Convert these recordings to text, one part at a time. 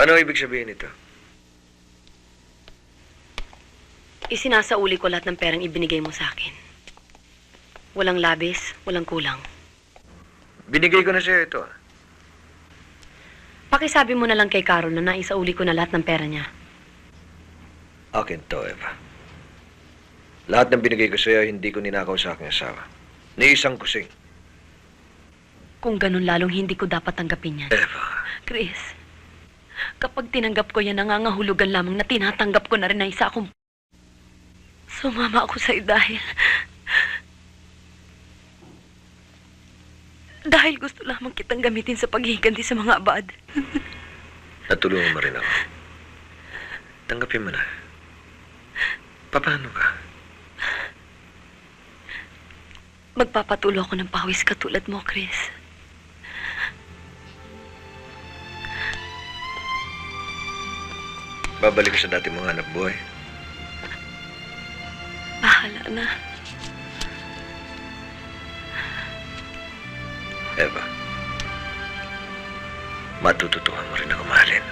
Ano ibig sabihin nito? Isinasauli ko lahat ng perang ibinigay mo sa akin. Walang labis, walang kulang. Binigay ko na sa'yo ito. Pakisabi mo na lang kay Carol na naisauli ko na lahat ng pera niya. Akin to, Eva. Lahat ng binigay ko sa'yo, hindi ko ninakaw sa aking asawa. Ni isang kusing. Kung ganun lalong hindi ko dapat tanggapin yan. Eva. Chris, kapag tinanggap ko yan, nangangahulugan lamang na tinatanggap ko na rin na isa akong... Sumama ako sa'yo dahil gusto lamang kitang gamitin sa paghihiganti sa mga abad. Natulungan mo rin ako. Tanggapin mo na. Paano ka? Magpapatulo ako ng pawis katulad mo, Chris. Babalik ka sa dati mong hanap buhay. Bahala na. Eva, matututuhan mo rin ako mahalin.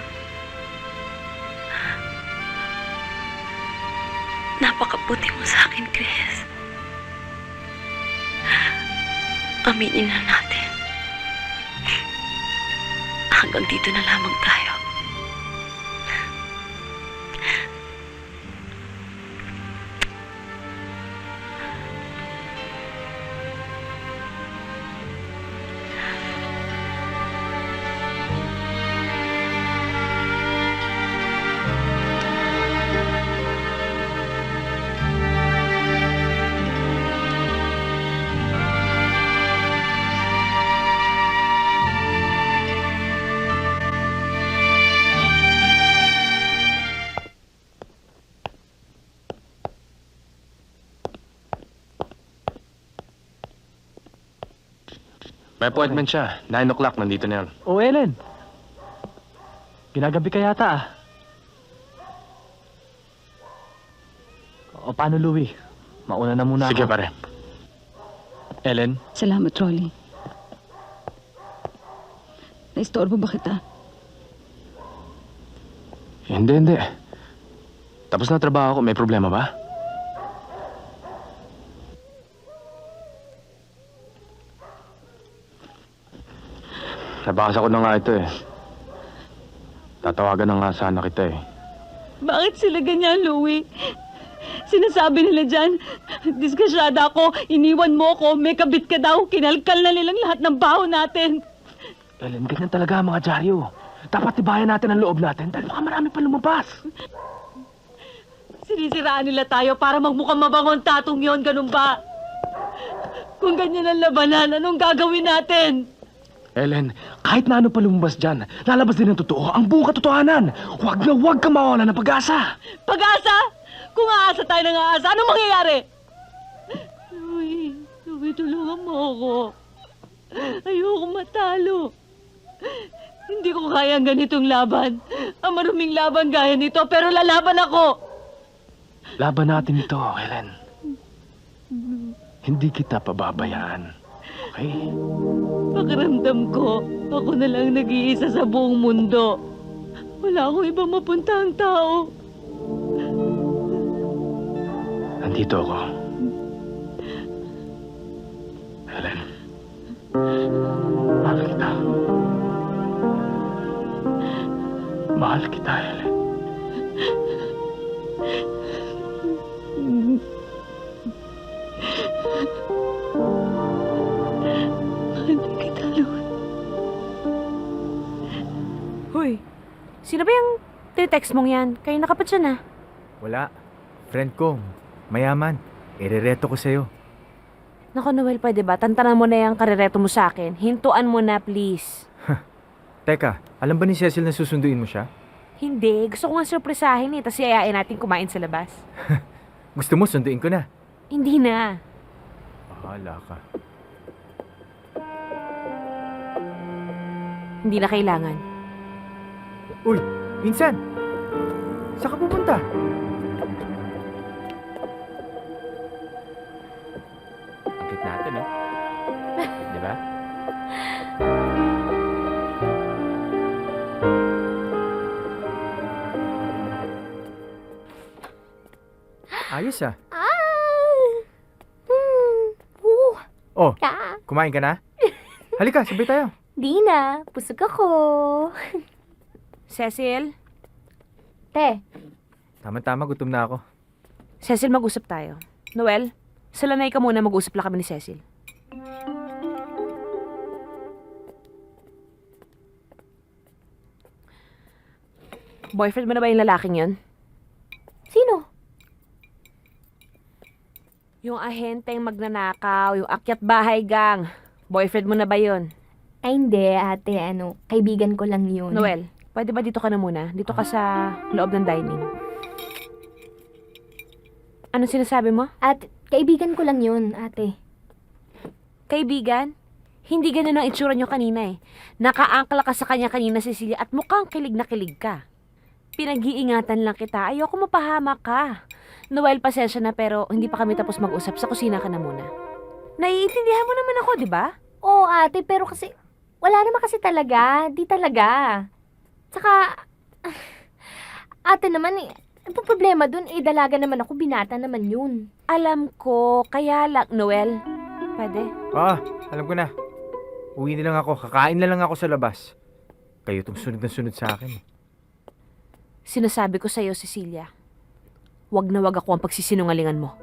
Napakabuti mo sa akin, Chris. Aminin na natin. Hanggang dito na lamang tayo. May appointment siya. 9 o'clock, nandito na yan. Oh, Ellen. Ginagabi ka yata ah. O paano, Louie? Mauna na muna Sige, ako. pare. Ellen, Salamat, Rolly. Naistorbo ba kita? hindi. Tapos na trabaho ko. May problema ba? Nabasa ko na nga ito eh. Tatawagan na nga sana kita eh. Bakit sila ganyan, Louie? Sinasabi nila dyan, diskasyada ako, iniwan mo ako, may kabit ka daw, kinalkal na nilang lahat ng baho natin. Ellen, ganyan talaga ang mga dyaryo. Dapat tibayan natin ang loob natin dahil baka marami pa lumabas. Sinisiraan nila tayo para magmukhang mabangon tatong yon, ganun ba? Kung ganyan ang labanan, anong gagawin natin? Ellen, kahit na ano pa lumabas dyan, lalabas din ang totoo, ang buong katotohanan. Huwag na huwag ka mawala ng pag-asa. Pag-asa? Kung aasa tayo ng aasa, anong mangyayari? Louie, tulungan mo ako. Ayoko matalo. Hindi ko kaya ang ganitong laban. Ang maruming laban gaya nito, pero lalaban ako. Laban natin ito, Ellen. Hindi kita pababayaan. Okay? Pakiramdam ko, ako na lang nag-iisa sa buong mundo. Wala akong ibang mapuntahang tao. Nandito ako. Helen. Mahal kita. Mahal kita, Helen. Mahal din kita, Louie. Hoy, sino ba yung text mong yan? Kayo nakapat siya na. Wala. Friend ko. Mayaman. Irereto ko sa'yo. Naku, Noel, pwede ba? Tantanan mo na yung karireto mo sa akin. Hintuan mo na, please. Teka, alam ba ni Cecil na susunduin mo siya? Hindi. Gusto ko nga surpresahin eh. Tapos iayain natin kumain sa labas. Gusto mo, sunduin ko na. Hindi na. Bahala ka. Hindi na kailangan. Uy, Insan! Saan ka pupunta? Ang cute natin, eh. Di ba? Ayos ah. Oo. Oh, Ah, kumain ka na? Halika, sabay tayo. di na. Busog ako. Cecil? Te, Tama-tama, gutom na ako. Cecil, mag-usap tayo. Noel, salanay ka muna, mag-usap lang kami ni Cecil. Boyfriend mo na ba yung lalaking yun? sino? Yung ahenteng magnanakaw, yung akyat bahay gang. Boyfriend mo na ba yun? Ay, hindi, ate. Kaibigan ko lang yun. Noel, pwede ba dito ka na muna? Dito ka sa loob ng dining. Anong sinasabi mo? At kaibigan ko lang yun, ate. Kaibigan? Hindi ganun ang itsura nyo kanina eh. Nakaangkla ka sa kanya kanina, Cecilia, at mukhang kilig na kilig ka. Pinag-iingatan lang kita. Ayoko mapahamak ka. Noel, pasensya na pero hindi pa kami tapos mag-usap. Sa kusina ka na muna. Naiintindihan mo naman ako, di ba? Oo, ate, pero kasi... Wala naman kasi talaga. Di talaga. Tsaka... ate naman eh... Ano problema dun? Dalaga naman ako. Binata naman yun. Alam ko, kaya lang, Noel. Pwede? Alam ko na. Uwi na lang ako. Kakain na lang ako sa labas. Kayo itong sunod na sunod sa akin. Sinasabi ko sa'yo, Cecilia. Wag na wag ako ang pagsisinungalingan mo.